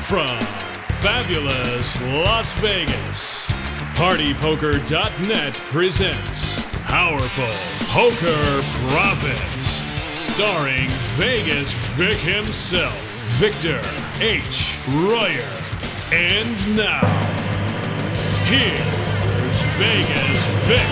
From fabulous Las Vegas, PartyPoker.net presents Powerful Poker Profits, starring Vegas Vic himself, Victor H. Royer. And now, here's Vegas Vic.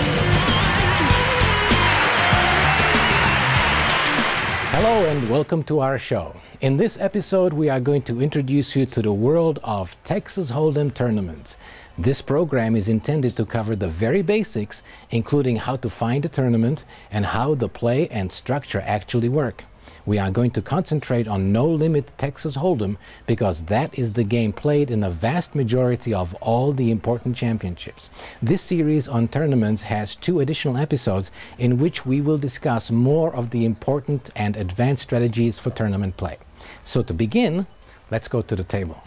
Hello and welcome to our show. In this episode, we are going to introduce you to the world of Texas Hold'em tournaments. This program is intended to cover the very basics, including how to find a tournament and how the play and structure actually work. We are going to concentrate on No Limit Texas Hold'em because that is the game played in the vast majority of all the important championships. This series on tournaments has 2 additional episodes in which we will discuss more of the important and advanced strategies for tournament play. So to begin, let's go to the table.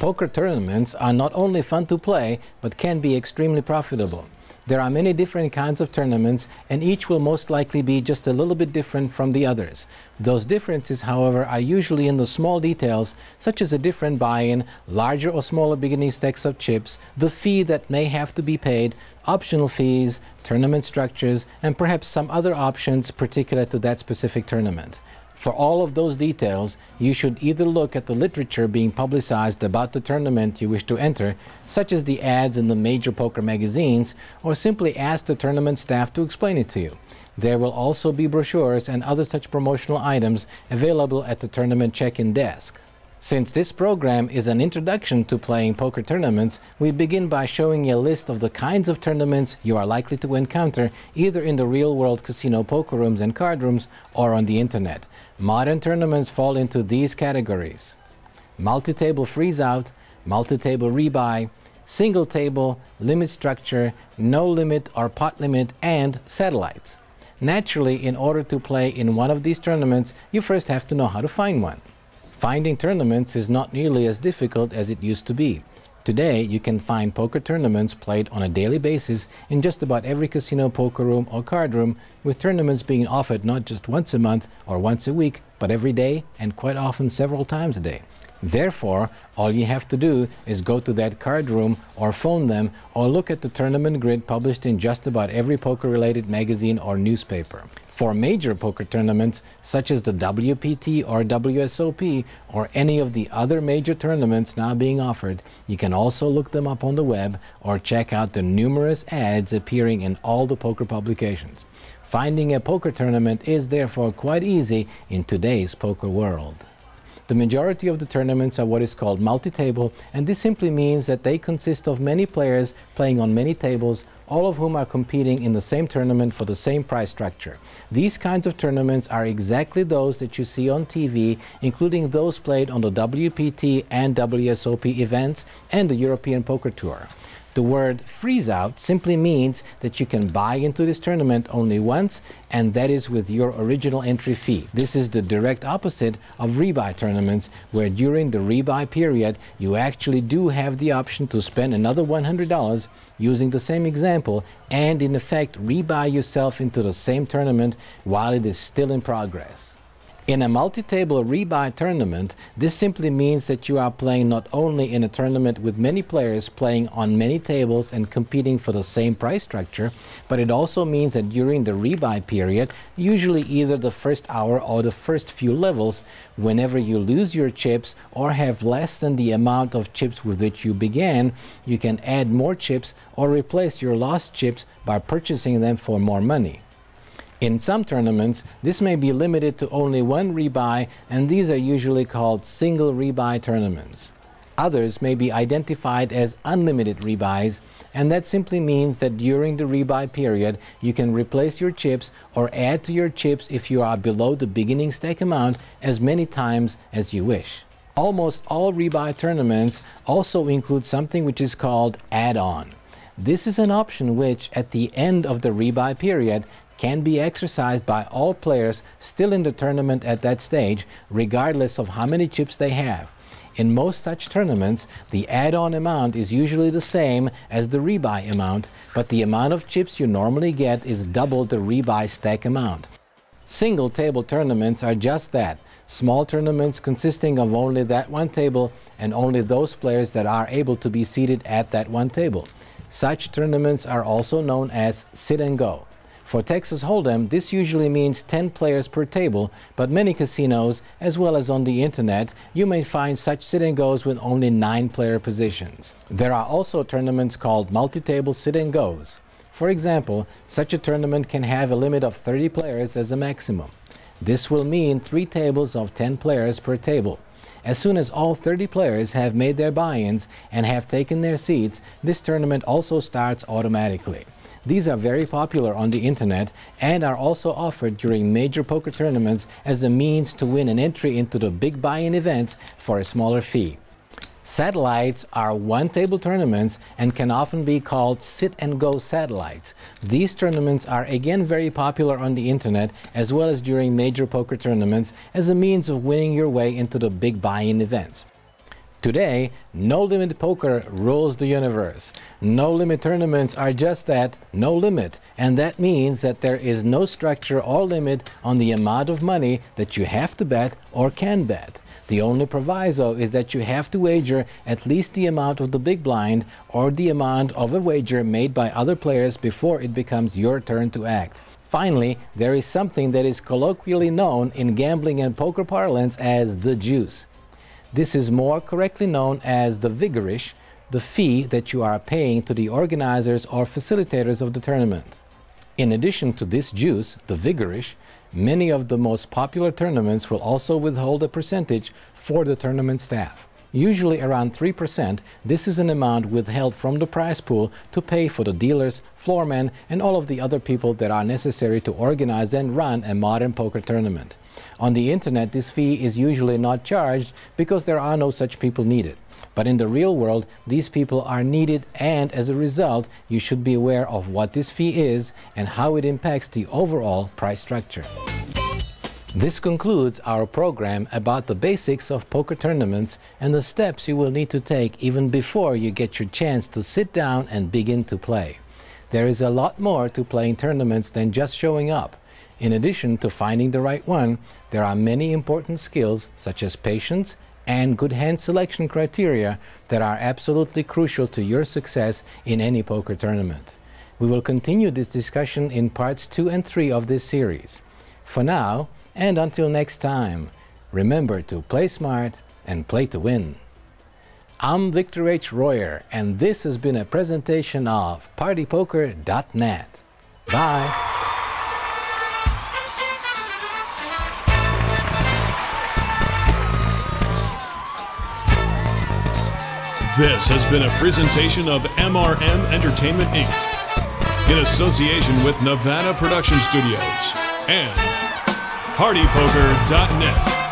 Poker tournaments are not only fun to play, but can be extremely profitable. There are many different kinds of tournaments, and each will most likely be just a little bit different from the others. Those differences, however, are usually in the small details, such as a different buy-in, larger or smaller beginning stacks of chips, the fee that may have to be paid, optional fees, tournament structures, and perhaps some other options particular to that specific tournament. For all of those details, you should either look at the literature being publicized about the tournament you wish to enter, such as the ads in the major poker magazines, or simply ask the tournament staff to explain it to you. There will also be brochures and other such promotional items available at the tournament check-in desk. Since this program is an introduction to playing poker tournaments, we begin by showing you a list of the kinds of tournaments you are likely to encounter either in the real-world casino poker rooms and card rooms or on the internet. Modern tournaments fall into these categories: multi-table freeze-out, multi-table rebuy, single table, limit structure, no limit or pot limit, and satellites. Naturally, in order to play in one of these tournaments, you first have to know how to find one. Finding tournaments is not nearly as difficult as it used to be. Today, you can find poker tournaments played on a daily basis in just about every casino poker room or card room, with tournaments being offered not just once a month or once a week, but every day and quite often several times a day. Therefore, all you have to do is go to that card room or phone them or look at the tournament grid published in just about every poker-related magazine or newspaper. For major poker tournaments, such as the WPT or WSOP or any of the other major tournaments now being offered, you can also look them up on the web or check out the numerous ads appearing in all the poker publications. Finding a poker tournament is therefore quite easy in today's poker world. The majority of the tournaments are what is called multi-table, and this simply means that they consist of many players playing on many tables, all of whom are competing in the same tournament for the same prize structure. These kinds of tournaments are exactly those that you see on TV, including those played on the WPT and WSOP events and the European Poker Tour. The word freeze-out simply means that you can buy into this tournament only once, and that is with your original entry fee. This is the direct opposite of rebuy tournaments, where during the rebuy period you actually do have the option to spend another $100 using the same example and in effect rebuy yourself into the same tournament while it is still in progress. In a multi-table rebuy tournament, this simply means that you are playing not only in a tournament with many players playing on many tables and competing for the same price structure, but it also means that during the rebuy period, usually either the first hour or the first few levels, whenever you lose your chips or have less than the amount of chips with which you began, you can add more chips or replace your lost chips by purchasing them for more money. In some tournaments, this may be limited to only one rebuy, and these are usually called single rebuy tournaments. Others may be identified as unlimited rebuys, and that simply means that during the rebuy period, you can replace your chips or add to your chips if you are below the beginning stake amount as many times as you wish. Almost all rebuy tournaments also include something which is called add-on. This is an option which, at the end of the rebuy period, can be exercised by all players still in the tournament at that stage, regardless of how many chips they have. In most such tournaments, the add-on amount is usually the same as the rebuy amount, but the amount of chips you normally get is double the rebuy stack amount. Single table tournaments are just that, small tournaments consisting of only that one table and only those players that are able to be seated at that one table. Such tournaments are also known as sit and go. For Texas Hold'em, this usually means 10 players per table, but many casinos, as well as on the internet, you may find such sit-and-goes with only 9 player positions. There are also tournaments called multi-table sit-and-goes. For example, such a tournament can have a limit of 30 players as a maximum. This will mean 3 tables of 10 players per table. As soon as all 30 players have made their buy-ins and have taken their seats, this tournament also starts automatically. These are very popular on the internet and are also offered during major poker tournaments as a means to win an entry into the big buy-in events for a smaller fee. Satellites are one-table tournaments and can often be called sit-and-go satellites. These tournaments are again very popular on the internet as well as during major poker tournaments as a means of winning your way into the big buy-in events. Today, no-limit poker rules the universe. No-limit tournaments are just that, no limit, and that means that there is no structure or limit on the amount of money that you have to bet or can bet. The only proviso is that you have to wager at least the amount of the big blind or the amount of a wager made by other players before it becomes your turn to act. Finally, there is something that is colloquially known in gambling and poker parlance as the juice. This is more correctly known as the vigorish, the fee that you are paying to the organizers or facilitators of the tournament. In addition to this juice, the vigorish, many of the most popular tournaments will also withhold a percentage for the tournament staff. Usually around 3%, this is an amount withheld from the prize pool to pay for the dealers, floormen, and all of the other people that are necessary to organize and run a modern poker tournament. On the internet, this fee is usually not charged because there are no such people needed. But in the real world, these people are needed, and as a result, you should be aware of what this fee is and how it impacts the overall price structure. This concludes our program about the basics of poker tournaments and the steps you will need to take even before you get your chance to sit down and begin to play. There is a lot more to playing tournaments than just showing up. In addition to finding the right one, there are many important skills such as patience and good hand selection criteria that are absolutely crucial to your success in any poker tournament. We will continue this discussion in parts 2 and 3 of this series. For now, and until next time, remember to play smart and play to win. I'm Victor H. Royer, and this has been a presentation of PartyPoker.net. Bye! This has been a presentation of MRM Entertainment, Inc. in association with Nevada Production Studios and PartyPoker.net.